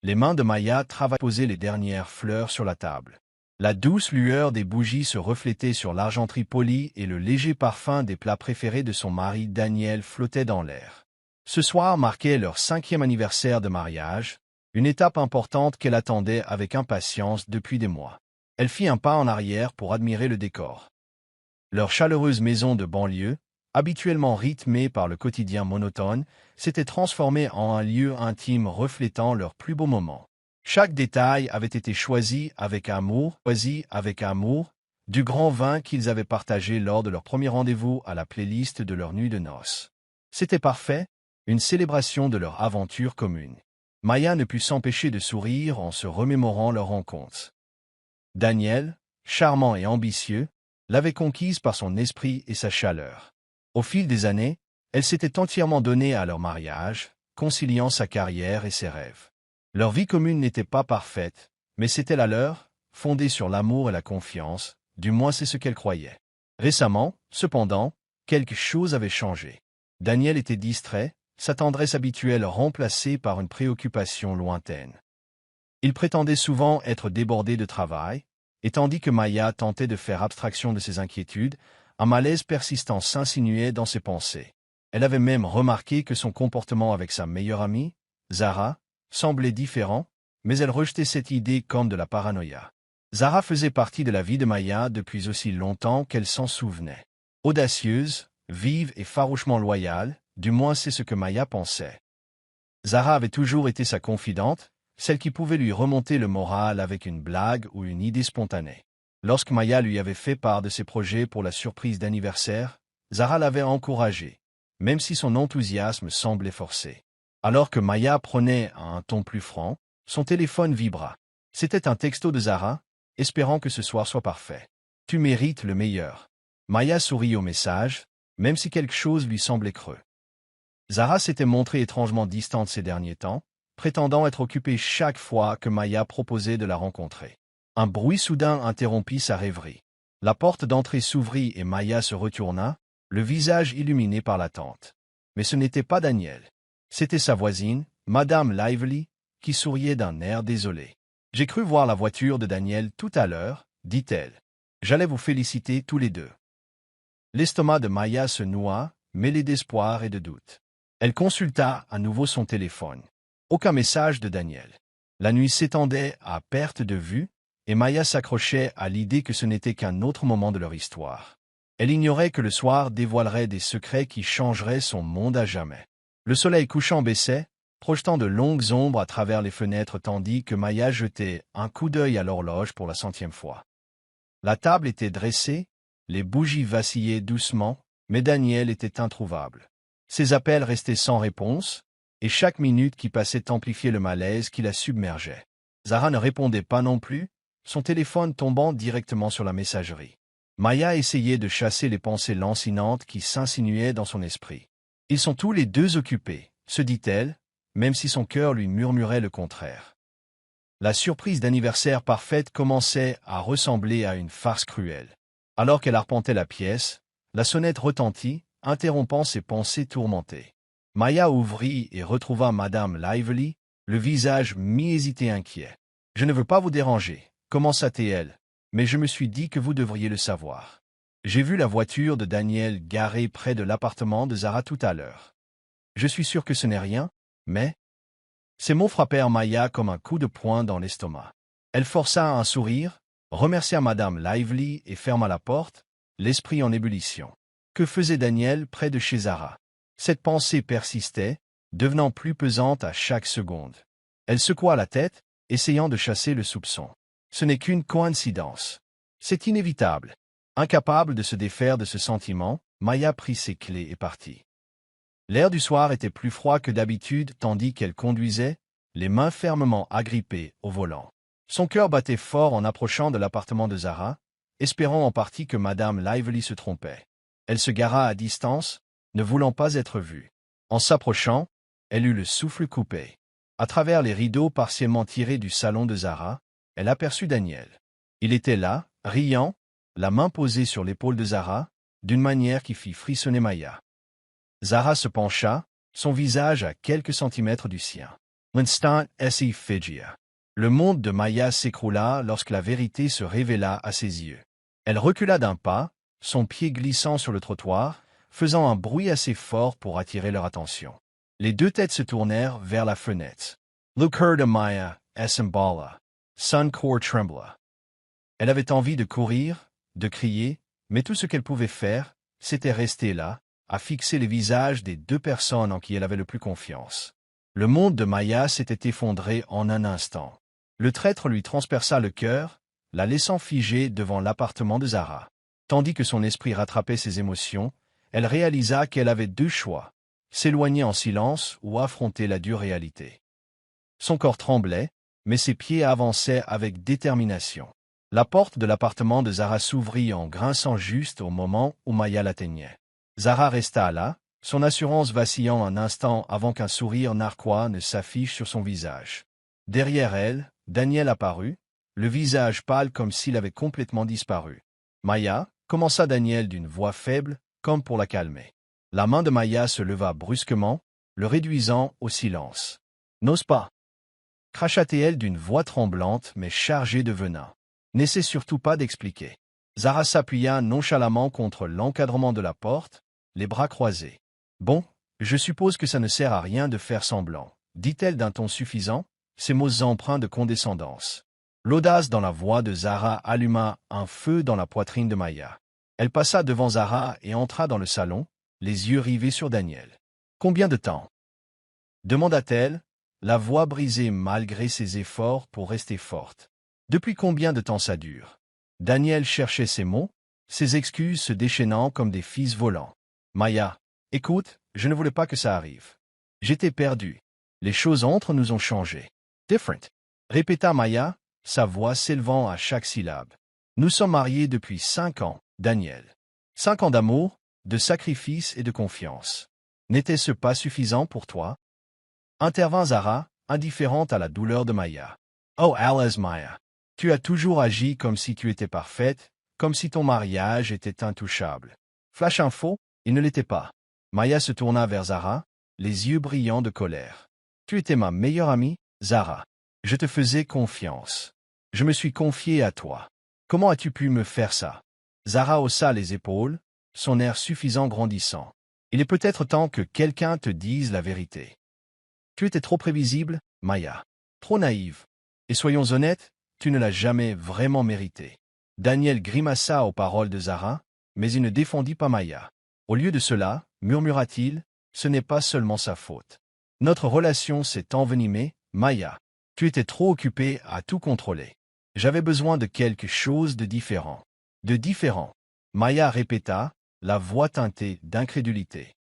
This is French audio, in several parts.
Les mains de Maya travaillaient à poser les dernières fleurs sur la table. La douce lueur des bougies se reflétait sur l'argenterie polie et le léger parfum des plats préférés de son mari Daniel flottait dans l'air. Ce soir marquait leur 5e anniversaire de mariage, une étape importante qu'elle attendait avec impatience depuis des mois. Elle fit un pas en arrière pour admirer le décor. Leur chaleureuse maison de banlieue, habituellement rythmée par le quotidien monotone, s'était transformée en un lieu intime reflétant leurs plus beaux moments. Chaque détail avait été choisi avec amour, du grand vin qu'ils avaient partagé lors de leur premier rendez-vous à la playlist de leur nuit de noces. C'était parfait, une célébration de leur aventure commune. Maya ne put s'empêcher de sourire en se remémorant leur rencontre. Daniel, charmant et ambitieux, l'avait conquise par son esprit et sa chaleur. Au fil des années, elle s'était entièrement donnée à leur mariage, conciliant sa carrière et ses rêves. Leur vie commune n'était pas parfaite, mais c'était la leur, fondée sur l'amour et la confiance, du moins c'est ce qu'elle croyait. Récemment, cependant, quelque chose avait changé. Daniel était distrait, sa tendresse habituelle remplacée par une préoccupation lointaine. Il prétendait souvent être débordé de travail, et tandis que Maya tentait de faire abstraction de ses inquiétudes, un malaise persistant s'insinuait dans ses pensées. Elle avait même remarqué que son comportement avec sa meilleure amie, Zara, semblait différent, mais elle rejetait cette idée comme de la paranoïa. Zara faisait partie de la vie de Maya depuis aussi longtemps qu'elle s'en souvenait. Audacieuse, vive et farouchement loyale, du moins c'est ce que Maya pensait. Zara avait toujours été sa confidente, celle qui pouvait lui remonter le moral avec une blague ou une idée spontanée. Lorsque Maya lui avait fait part de ses projets pour la surprise d'anniversaire, Zara l'avait encouragée, même si son enthousiasme semblait forcé. Alors que Maya prenait un ton plus franc, son téléphone vibra. C'était un texto de Zara, espérant que ce soir soit parfait. « Tu mérites le meilleur. » Maya sourit au message, même si quelque chose lui semblait creux. Zara s'était montrée étrangement distante ces derniers temps, prétendant être occupée chaque fois que Maya proposait de la rencontrer. Un bruit soudain interrompit sa rêverie. La porte d'entrée s'ouvrit et Maya se retourna, le visage illuminé par l'attente. Mais ce n'était pas Daniel. C'était sa voisine, Madame Lively, qui souriait d'un air désolé. « J'ai cru voir la voiture de Daniel tout à l'heure, » dit-elle. « J'allais vous féliciter tous les deux. » L'estomac de Maya se noua, mêlé d'espoir et de doute. Elle consulta à nouveau son téléphone. Aucun message de Daniel. La nuit s'étendait à perte de vue, et Maya s'accrochait à l'idée que ce n'était qu'un autre moment de leur histoire. Elle ignorait que le soir dévoilerait des secrets qui changeraient son monde à jamais. Le soleil couchant baissait, projetant de longues ombres à travers les fenêtres tandis que Maya jetait un coup d'œil à l'horloge pour la 100e fois. La table était dressée, les bougies vacillaient doucement, mais Daniel était introuvable. Ses appels restaient sans réponse, et chaque minute qui passait amplifiait le malaise qui la submergeait. Zara ne répondait pas non plus, son téléphone tombant directement sur la messagerie. Maya essayait de chasser les pensées lancinantes qui s'insinuaient dans son esprit. « Ils sont tous les deux occupés », se dit-elle, même si son cœur lui murmurait le contraire. La surprise d'anniversaire parfaite commençait à ressembler à une farce cruelle. Alors qu'elle arpentait la pièce, la sonnette retentit, interrompant ses pensées tourmentées. Maya ouvrit et retrouva Madame Lively, le visage mi-hésité inquiet. « Je ne veux pas vous déranger, » commença-t-elle, « mais je me suis dit que vous devriez le savoir. J'ai vu la voiture de Daniel garée près de l'appartement de Zara tout à l'heure. Je suis sûr que ce n'est rien, mais... » Ces mots frappèrent Maya comme un coup de poing dans l'estomac. Elle força un sourire, remercia Madame Lively et ferma la porte, l'esprit en ébullition. Que faisait Daniel près de chez Zara? Cette pensée persistait, devenant plus pesante à chaque seconde. Elle secoua la tête, essayant de chasser le soupçon. Ce n'est qu'une coïncidence. C'est inévitable. Incapable de se défaire de ce sentiment, Maya prit ses clés et partit. L'air du soir était plus froid que d'habitude tandis qu'elle conduisait, les mains fermement agrippées au volant. Son cœur battait fort en approchant de l'appartement de Zara, espérant en partie que Madame Lively se trompait. Elle se gara à distance, ne voulant pas être vue. En s'approchant, elle eut le souffle coupé. À travers les rideaux partiellement tirés du salon de Zara, elle aperçut Daniel. Il était là, riant, la main posée sur l'épaule de Zara, d'une manière qui fit frissonner Maya. Zara se pencha, son visage à quelques centimètres du sien. L'instant si figia. Le monde de Maya s'écroula lorsque la vérité se révéla à ses yeux. Elle recula d'un pas, son pied glissant sur le trottoir, faisant un bruit assez fort pour attirer leur attention. Les deux têtes se tournèrent vers la fenêtre. Le cœur de Maya s'emballa. Son corps trembla. Elle avait envie de courir, de crier, mais tout ce qu'elle pouvait faire, c'était rester là, à fixer les visages des deux personnes en qui elle avait le plus confiance. Le monde de Maya s'était effondré en un instant. Le traître lui transperça le cœur, la laissant figée devant l'appartement de Zara. Tandis que son esprit rattrapait ses émotions, elle réalisa qu'elle avait deux choix, s'éloigner en silence ou affronter la dure réalité. Son corps tremblait, mais ses pieds avançaient avec détermination. La porte de l'appartement de Zara s'ouvrit en grinçant juste au moment où Maya l'atteignait. Zara resta là, son assurance vacillant un instant avant qu'un sourire narquois ne s'affiche sur son visage. Derrière elle, Daniel apparut, le visage pâle comme s'il avait complètement disparu. « Maya » commença Daniel d'une voix faible, comme pour la calmer. La main de Maya se leva brusquement, le réduisant au silence. « N'ose pas » cracha-t-elle d'une voix tremblante mais chargée de venin. « N'essaie surtout pas d'expliquer. » Zara s'appuya nonchalamment contre l'encadrement de la porte, les bras croisés. « Bon, je suppose que ça ne sert à rien de faire semblant, » dit-elle d'un ton suffisant, ses mots empreints de condescendance. L'audace dans la voix de Zara alluma un feu dans la poitrine de Maya. Elle passa devant Zara et entra dans le salon, les yeux rivés sur Daniel. « Combien de temps » demanda-t-elle, la voix brisée malgré ses efforts pour rester forte. « Depuis combien de temps ça dure » Daniel cherchait ses mots, ses excuses se déchaînant comme des fils volants. « Maya, écoute, je ne voulais pas que ça arrive. J'étais perdu. Les choses entre nous ont changé. Different, répéta Maya, sa voix s'élevant à chaque syllabe. Nous sommes mariés depuis 5 ans, Daniel. 5 ans d'amour, de sacrifice et de confiance. N'était-ce pas suffisant pour toi? Intervint Zara, indifférente à la douleur de Maya. Oh, Alice Maya, tu as toujours agi comme si tu étais parfaite, comme si ton mariage était intouchable. Flash info, il ne l'était pas. Maya se tourna vers Zara, les yeux brillants de colère. Tu étais ma meilleure amie, Zara. Je te faisais confiance. Je me suis confié à toi. Comment as-tu pu me faire ça? Zara haussa les épaules, son air suffisant grandissant. Il est peut-être temps que quelqu'un te dise la vérité. Tu étais trop prévisible, Maya. Trop naïve. Et soyons honnêtes, tu ne l'as jamais vraiment mérité. Daniel grimaça aux paroles de Zara, mais il ne défendit pas Maya. Au lieu de cela, murmura-t-il, ce n'est pas seulement sa faute. Notre relation s'est envenimée, Maya. Tu étais trop occupée à tout contrôler. J'avais besoin de quelque chose de différent. De différent. Maya répéta, la voix teintée d'incrédulité.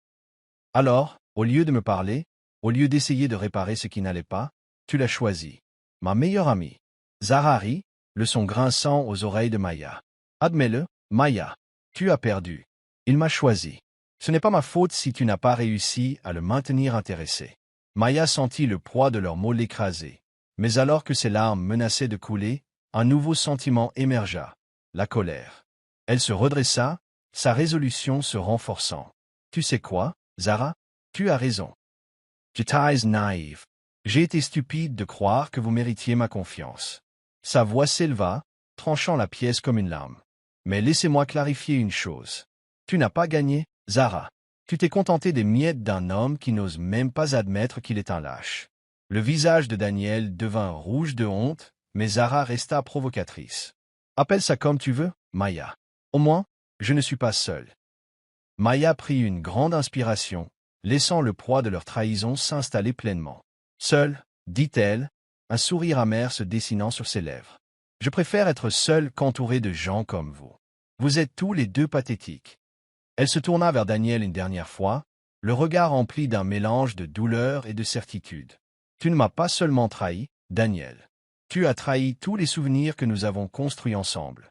Alors, au lieu de me parler, au lieu d'essayer de réparer ce qui n'allait pas, tu l'as choisi. Ma meilleure amie. Zara rit, le son grinçant aux oreilles de Maya. Admets-le, Maya. Tu as perdu. Il m'a choisi. Ce n'est pas ma faute si tu n'as pas réussi à le maintenir intéressé. Maya sentit le poids de leurs mots l'écraser. Mais alors que ses larmes menaçaient de couler, un nouveau sentiment émergea. La colère. Elle se redressa, sa résolution se renforçant. Tu sais quoi, Zara? Tu as raison. J'étais naïve. J'ai été stupide de croire que vous méritiez ma confiance. Sa voix s'éleva, tranchant la pièce comme une lame. Mais laissez-moi clarifier une chose. Tu n'as pas gagné, Zara. Tu t'es contenté des miettes d'un homme qui n'ose même pas admettre qu'il est un lâche. Le visage de Daniel devint rouge de honte, mais Zara resta provocatrice. Appelle ça comme tu veux, Maya. Au moins, je ne suis pas seule. Maya prit une grande inspiration, laissant le poids de leur trahison s'installer pleinement. Seule, dit-elle, un sourire amer se dessinant sur ses lèvres. Je préfère être seule qu'entourée de gens comme vous. Vous êtes tous les deux pathétiques. Elle se tourna vers Daniel une dernière fois, le regard rempli d'un mélange de douleur et de certitude. Tu ne m'as pas seulement trahi, Daniel. Tu as trahi tous les souvenirs que nous avons construits ensemble.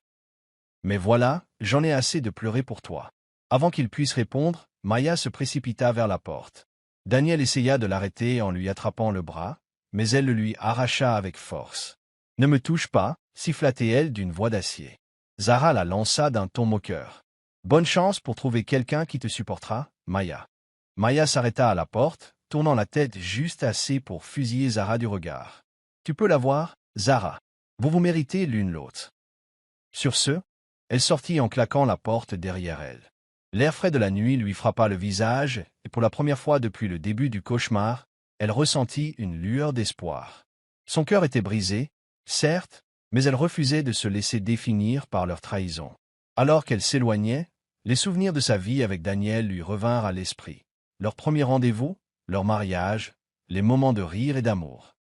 Mais voilà, j'en ai assez de pleurer pour toi. Avant qu'il puisse répondre, Maya se précipita vers la porte. Daniel essaya de l'arrêter en lui attrapant le bras, mais elle le lui arracha avec force. « Ne me touche pas » siffla-t-elle d'une voix d'acier. Zara la lança d'un ton moqueur. « Bonne chance pour trouver quelqu'un qui te supportera, Maya. » Maya s'arrêta à la porte, tournant la tête juste assez pour fusiller Zara du regard. « Tu peux la voir, Zara. Vous vous méritez l'une l'autre. » Sur ce, elle sortit en claquant la porte derrière elle. L'air frais de la nuit lui frappa le visage, et pour la première fois depuis le début du cauchemar, elle ressentit une lueur d'espoir. Son cœur était brisé, certes, mais elle refusait de se laisser définir par leur trahison. Alors qu'elle s'éloignait, les souvenirs de sa vie avec Daniel lui revinrent à l'esprit. Leur premier rendez-vous, leur mariage, les moments de rire et d'amour.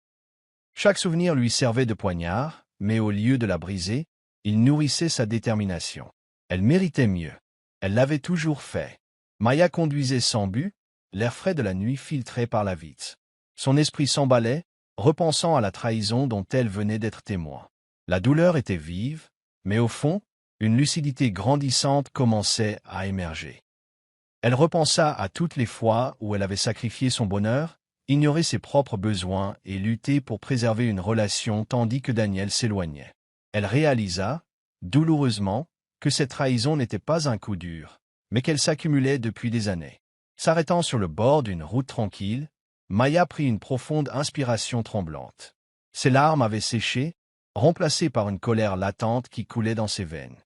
Chaque souvenir lui servait de poignard, mais au lieu de la briser, il nourrissait sa détermination. Elle méritait mieux. Elle l'avait toujours fait. Maya conduisait sans but, l'air frais de la nuit filtré par la vitre. Son esprit s'emballait, repensant à la trahison dont elle venait d'être témoin. La douleur était vive, mais au fond, une lucidité grandissante commençait à émerger. Elle repensa à toutes les fois où elle avait sacrifié son bonheur, ignoré ses propres besoins et lutté pour préserver une relation tandis que Daniel s'éloignait. Elle réalisa, douloureusement, que cette trahison n'était pas un coup dur, mais qu'elle s'accumulait depuis des années. S'arrêtant sur le bord d'une route tranquille, Maya prit une profonde inspiration tremblante. Ses larmes avaient séché, remplacées par une colère latente qui coulait dans ses veines.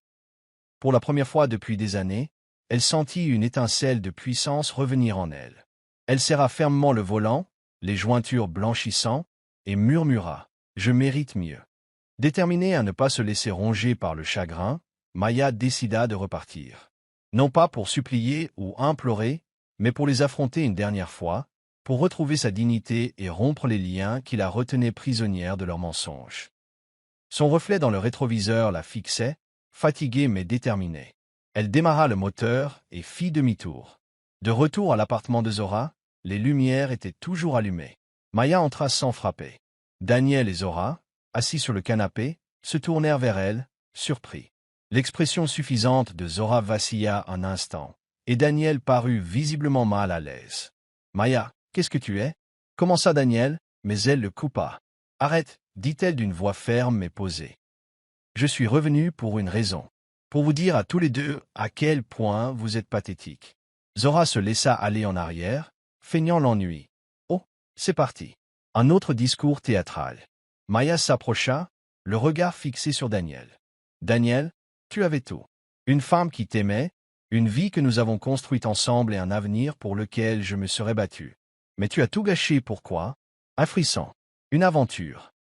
Pour la première fois depuis des années, elle sentit une étincelle de puissance revenir en elle. Elle serra fermement le volant, les jointures blanchissant, et murmura « Je mérite mieux ». Déterminée à ne pas se laisser ronger par le chagrin, Maya décida de repartir. Non pas pour supplier ou implorer, mais pour les affronter une dernière fois, pour retrouver sa dignité et rompre les liens qui la retenaient prisonnière de leurs mensonges. Son reflet dans le rétroviseur la fixait, fatiguée mais déterminée. Elle démarra le moteur et fit demi-tour. De retour à l'appartement de Zora, les lumières étaient toujours allumées. Maya entra sans frapper. Daniel et Zora, assis sur le canapé, se tournèrent vers elle, surpris. L'expression suffisante de Zora vacilla un instant, et Daniel parut visiblement mal à l'aise. « Maya, qu'est-ce que tu es » commença Daniel, mais elle le coupa. « Arrête » dit-elle d'une voix ferme mais posée. « Je suis revenu pour une raison. Pour vous dire à tous les deux à quel point vous êtes pathétiques. » Zora se laissa aller en arrière, feignant l'ennui. « Oh, c'est parti. » Un autre discours théâtral. Maya s'approcha, le regard fixé sur Daniel. « Daniel, tu avais tout. Une femme qui t'aimait, une vie que nous avons construite ensemble et un avenir pour lequel je me serais battu. Mais tu as tout gâché, pourquoi ? Un frisson. Une aventure. »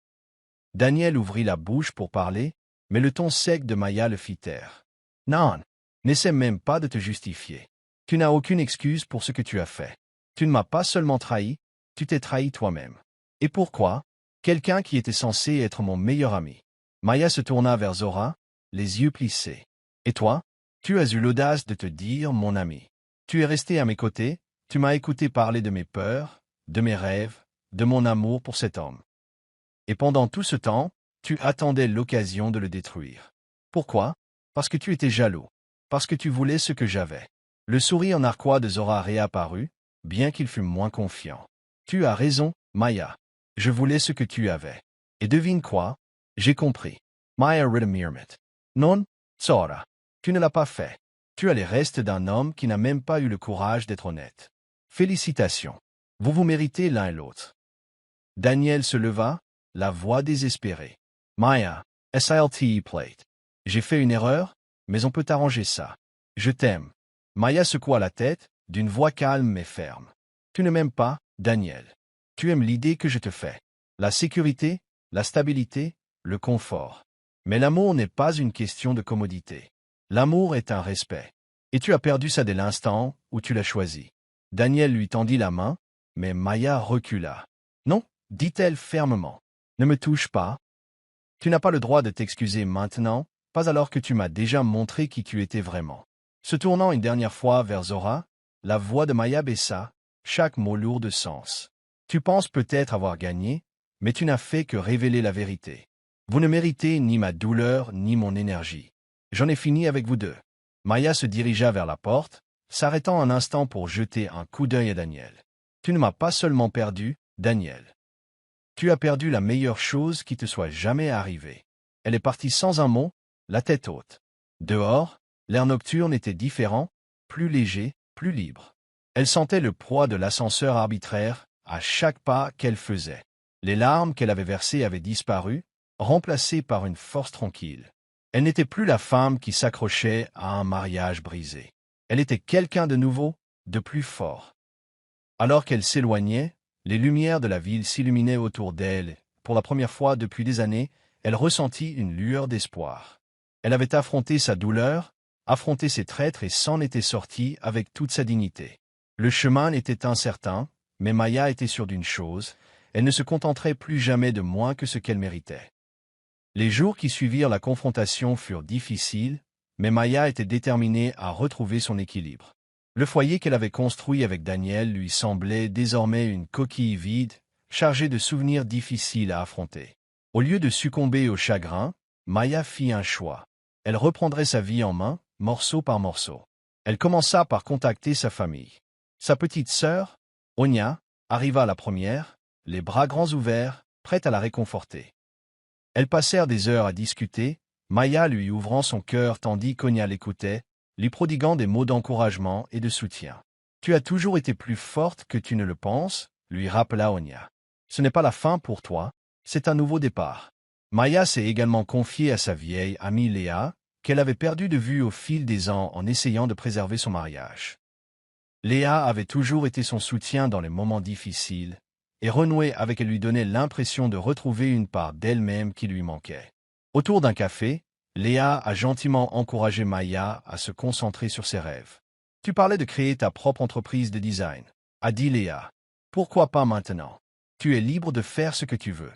Daniel ouvrit la bouche pour parler, mais le ton sec de Maya le fit taire. « Non, n'essaie même pas de te justifier. Tu n'as aucune excuse pour ce que tu as fait. Tu ne m'as pas seulement trahi, tu t'es trahi toi-même. Et pourquoi ? Quelqu'un qui était censé être mon meilleur ami. » Maya se tourna vers Zora, les yeux plissés. « Et toi ? Tu as eu l'audace de te dire mon ami. Tu es resté à mes côtés, tu m'as écouté parler de mes peurs, de mes rêves, de mon amour pour cet homme. Et pendant tout ce temps, tu attendais l'occasion de le détruire. Pourquoi ? Parce que tu étais jaloux. Parce que tu voulais ce que j'avais. » Le sourire narquois de Zora réapparut, bien qu'il fût moins confiant. « Tu as raison, Maya. Je voulais ce que tu avais. Et devine quoi ? J'ai compris. Maya Ridamirmit. Non, Zora. Tu ne l'as pas fait. Tu as les restes d'un homme qui n'a même pas eu le courage d'être honnête. Félicitations. Vous vous méritez l'un et l'autre. » Daniel se leva, la voix désespérée. « Maya, SILTE plate. J'ai fait une erreur, mais on peut arranger ça. Je t'aime. » Maya secoua la tête, d'une voix calme mais ferme. « Tu ne m'aimes pas, Daniel. Tu aimes l'idée que je te fais. La sécurité, la stabilité, le confort. Mais l'amour n'est pas une question de commodité. L'amour est un respect. Et tu as perdu ça dès l'instant où tu l'as choisi. » Daniel lui tendit la main, mais Maya recula. « Non, » dit-elle fermement. « Ne me touche pas. Tu n'as pas le droit de t'excuser maintenant, pas alors que tu m'as déjà montré qui tu étais vraiment. » Se tournant une dernière fois vers Zora, la voix de Maya baissa, chaque mot lourd de sens. « Tu penses peut-être avoir gagné, mais tu n'as fait que révéler la vérité. Vous ne méritez ni ma douleur ni mon énergie. J'en ai fini avec vous deux. » Maya se dirigea vers la porte, s'arrêtant un instant pour jeter un coup d'œil à Daniel. « Tu ne m'as pas seulement perdu, Daniel. Tu as perdu la meilleure chose qui te soit jamais arrivée. » Elle est partie sans un mot, la tête haute. Dehors, l'air nocturne était différent, plus léger, plus libre. Elle sentait le poids de l'ascenseur arbitraire, à chaque pas qu'elle faisait. Les larmes qu'elle avait versées avaient disparu, remplacées par une force tranquille. Elle n'était plus la femme qui s'accrochait à un mariage brisé. Elle était quelqu'un de nouveau, de plus fort. Alors qu'elle s'éloignait, les lumières de la ville s'illuminaient autour d'elle. Pour la première fois depuis des années, elle ressentit une lueur d'espoir. Elle avait affronté sa douleur, affronté ses traîtres et s'en était sortie avec toute sa dignité. Le chemin était incertain, mais Maya était sûre d'une chose, elle ne se contenterait plus jamais de moins que ce qu'elle méritait. Les jours qui suivirent la confrontation furent difficiles, mais Maya était déterminée à retrouver son équilibre. Le foyer qu'elle avait construit avec Daniel lui semblait désormais une coquille vide, chargée de souvenirs difficiles à affronter. Au lieu de succomber au chagrin, Maya fit un choix. Elle reprendrait sa vie en main, morceau par morceau. Elle commença par contacter sa famille. Sa petite sœur, Onya, arriva la première, les bras grands ouverts, prête à la réconforter. Elles passèrent des heures à discuter, Maya lui ouvrant son cœur tandis qu'Onya l'écoutait, lui prodiguant des mots d'encouragement et de soutien. « Tu as toujours été plus forte que tu ne le penses », lui rappela Onya. « Ce n'est pas la fin pour toi, c'est un nouveau départ. » Maya s'est également confiée à sa vieille amie Léa, qu'elle avait perdue de vue au fil des ans en essayant de préserver son mariage. Léa avait toujours été son soutien dans les moments difficiles, et renouer avec elle lui donnait l'impression de retrouver une part d'elle-même qui lui manquait. Autour d'un café, Léa a gentiment encouragé Maya à se concentrer sur ses rêves. « Tu parlais de créer ta propre entreprise de design, » a dit Léa. « Pourquoi pas maintenant? Tu es libre de faire ce que tu veux. »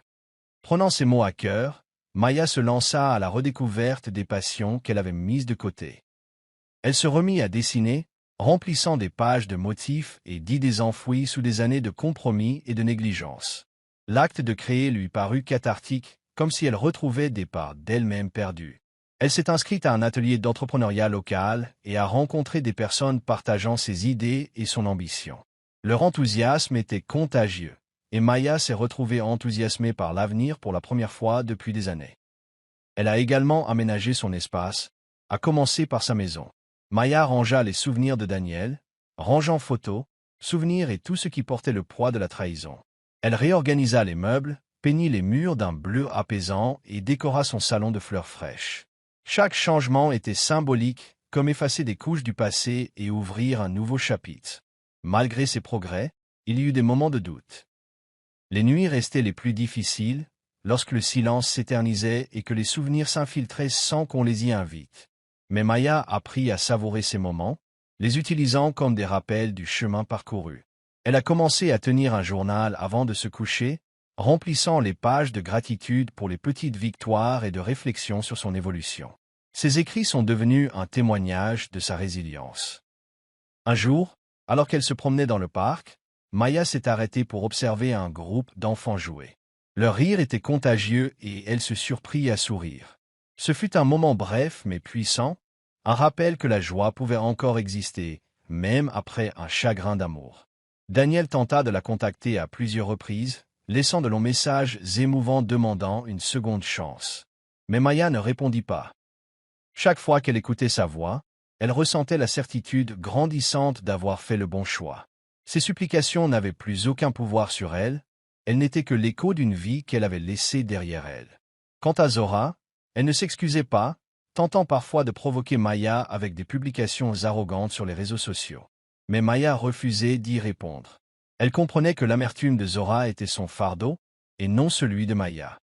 Prenant ces mots à cœur, Maya se lança à la redécouverte des passions qu'elle avait mises de côté. Elle se remit à dessiner, remplissant des pages de motifs et d'idées enfouies sous des années de compromis et de négligence. L'acte de créer lui parut cathartique, comme si elle retrouvait des parts d'elle-même perdues. Elle s'est inscrite à un atelier d'entrepreneuriat local et a rencontré des personnes partageant ses idées et son ambition. Leur enthousiasme était contagieux, et Maya s'est retrouvée enthousiasmée par l'avenir pour la première fois depuis des années. Elle a également aménagé son espace, à commencer par sa maison. Maya rangea les souvenirs de Daniel, rangeant photos, souvenirs et tout ce qui portait le poids de la trahison. Elle réorganisa les meubles, peignit les murs d'un bleu apaisant et décora son salon de fleurs fraîches. Chaque changement était symbolique, comme effacer des couches du passé et ouvrir un nouveau chapitre. Malgré ses progrès, il y eut des moments de doute. Les nuits restaient les plus difficiles, lorsque le silence s'éternisait et que les souvenirs s'infiltraient sans qu'on les y invite. Mais Maya apprit à savourer ces moments, les utilisant comme des rappels du chemin parcouru. Elle a commencé à tenir un journal avant de se coucher, remplissant les pages de gratitude pour les petites victoires et de réflexion sur son évolution. Ses écrits sont devenus un témoignage de sa résilience. Un jour, alors qu'elle se promenait dans le parc, Maya s'est arrêtée pour observer un groupe d'enfants jouer. Leur rire était contagieux et elle se surprit à sourire. Ce fut un moment bref mais puissant, un rappel que la joie pouvait encore exister, même après un chagrin d'amour. Daniel tenta de la contacter à plusieurs reprises, laissant de longs messages émouvants demandant une seconde chance. Mais Maya ne répondit pas. Chaque fois qu'elle écoutait sa voix, elle ressentait la certitude grandissante d'avoir fait le bon choix. Ses supplications n'avaient plus aucun pouvoir sur elle, elles n'étaient que l'écho d'une vie qu'elle avait laissée derrière elle. Quant à Zora, elle ne s'excusait pas, tentant parfois de provoquer Maya avec des publications arrogantes sur les réseaux sociaux. Mais Maya refusait d'y répondre. Elle comprenait que l'amertume de Zora était son fardeau, et non celui de Maya.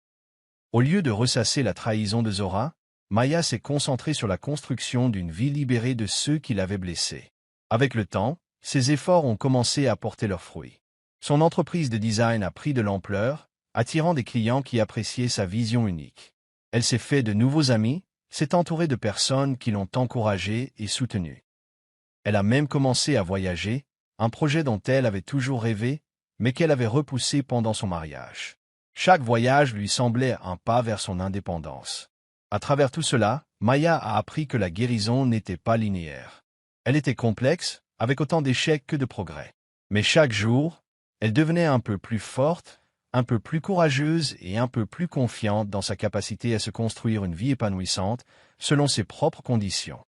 Au lieu de ressasser la trahison de Zora, Maya s'est concentrée sur la construction d'une vie libérée de ceux qui l'avaient blessée. Avec le temps, ses efforts ont commencé à porter leurs fruits. Son entreprise de design a pris de l'ampleur, attirant des clients qui appréciaient sa vision unique. Elle s'est fait de nouveaux amis, s'est entourée de personnes qui l'ont encouragée et soutenue. Elle a même commencé à voyager, un projet dont elle avait toujours rêvé, mais qu'elle avait repoussé pendant son mariage. Chaque voyage lui semblait un pas vers son indépendance. À travers tout cela, Maya a appris que la guérison n'était pas linéaire. Elle était complexe, avec autant d'échecs que de progrès. Mais chaque jour, elle devenait un peu plus forte, un peu plus courageuse et un peu plus confiante dans sa capacité à se construire une vie épanouissante, selon ses propres conditions.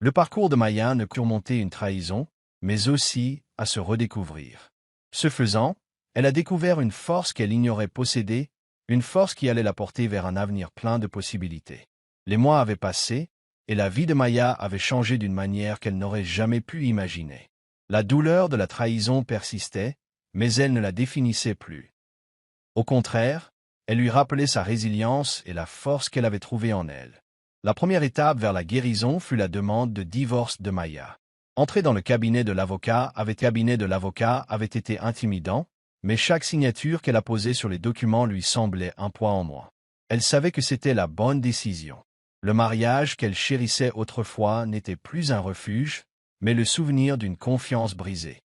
Le parcours de Maya ne surmontait une trahison, mais aussi à se redécouvrir. Ce faisant, Elle a découvert une force qu'elle ignorait posséder, une force qui allait la porter vers un avenir plein de possibilités. Les mois avaient passé, et la vie de Maya avait changé d'une manière qu'elle n'aurait jamais pu imaginer. La douleur de la trahison persistait, mais elle ne la définissait plus. Au contraire, elle lui rappelait sa résilience et la force qu'elle avait trouvée en elle. La première étape vers la guérison fut la demande de divorce de Maya. Entrer dans le cabinet de l'avocat avait été intimidant, mais chaque signature qu'elle a posée sur les documents lui semblait un poids en moins. Elle savait que c'était la bonne décision. Le mariage qu'elle chérissait autrefois n'était plus un refuge, mais le souvenir d'une confiance brisée.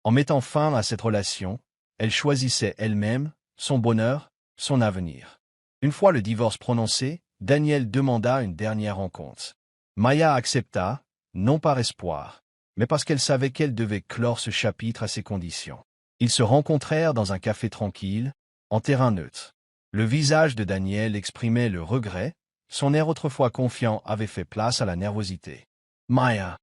En mettant fin à cette relation, elle choisissait elle-même, son bonheur, son avenir. Une fois le divorce prononcé, Daniel demanda une dernière rencontre. Maya accepta, non par espoir, mais parce qu'elle savait qu'elle devait clore ce chapitre à ses conditions. Ils se rencontrèrent dans un café tranquille, en terrain neutre. Le visage de Daniel exprimait le regret, son air autrefois confiant avait fait place à la nervosité. « Maya »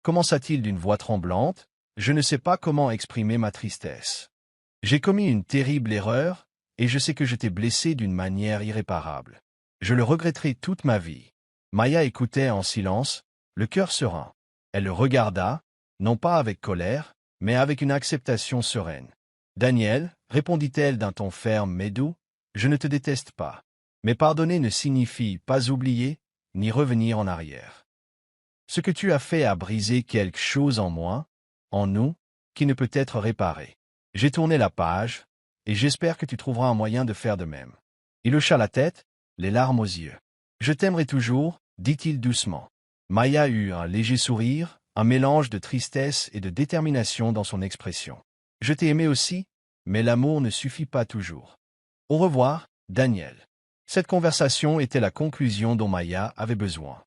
commença-t-il d'une voix tremblante, « je ne sais pas comment exprimer ma tristesse. J'ai commis une terrible erreur, et je sais que je t'ai blessé d'une manière irréparable. Je le regretterai toute ma vie. » Maya écoutait en silence, le cœur serein. Elle le regarda, non pas avec colère, mais avec une acceptation sereine. « Daniel, répondit-elle d'un ton ferme mais doux, je ne te déteste pas. Mais pardonner ne signifie pas oublier, ni revenir en arrière. Ce que tu as fait a brisé quelque chose en moi, en nous, qui ne peut être réparé. J'ai tourné la page, et j'espère que tu trouveras un moyen de faire de même. » Il hocha la tête, les larmes aux yeux. « Je t'aimerai toujours, dit-il doucement. » Maya eut un léger sourire, un mélange de tristesse et de détermination dans son expression. « Je t'ai aimé aussi, mais l'amour ne suffit pas toujours. Au revoir, Daniel. » Cette conversation était la conclusion dont Maya avait besoin.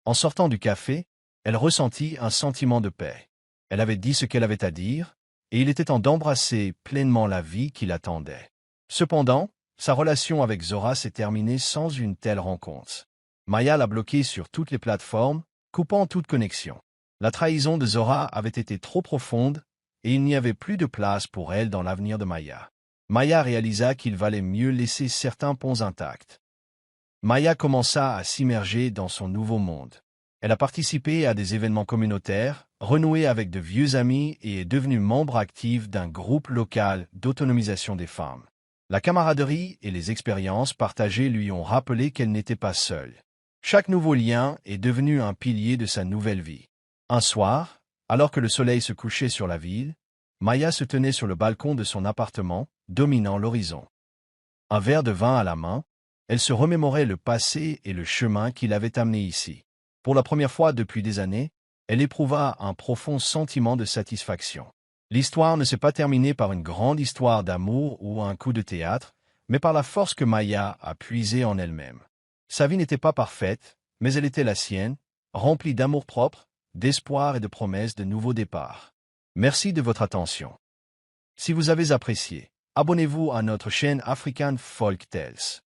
En sortant du café, elle ressentit un sentiment de paix. Elle avait dit ce qu'elle avait à dire, et il était temps d'embrasser pleinement la vie qui l'attendait. Cependant, sa relation avec Zora s'est terminée sans une telle rencontre. Maya l'a bloquée sur toutes les plateformes, coupant toute connexion. La trahison de Zora avait été trop profonde, et il n'y avait plus de place pour elle dans l'avenir de Maya. Maya réalisa qu'il valait mieux laisser certains ponts intacts. Maya commença à s'immerger dans son nouveau monde. Elle a participé à des événements communautaires, renoué avec de vieux amis et est devenue membre active d'un groupe local d'autonomisation des femmes. La camaraderie et les expériences partagées lui ont rappelé qu'elle n'était pas seule. Chaque nouveau lien est devenu un pilier de sa nouvelle vie. Un soir, alors que le soleil se couchait sur la ville, Maya se tenait sur le balcon de son appartement, dominant l'horizon. Un verre de vin à la main, elle se remémorait le passé et le chemin qui l'avait amenée ici. Pour la première fois depuis des années, elle éprouva un profond sentiment de satisfaction. L'histoire ne s'est pas terminée par une grande histoire d'amour ou un coup de théâtre, mais par la force que Maya a puisée en elle-même. Sa vie n'était pas parfaite, mais elle était la sienne, remplie d'amour-propre, d'espoir et de promesses de nouveaux départs. Merci de votre attention. Si vous avez apprécié, abonnez-vous à notre chaîne African Folk Tales.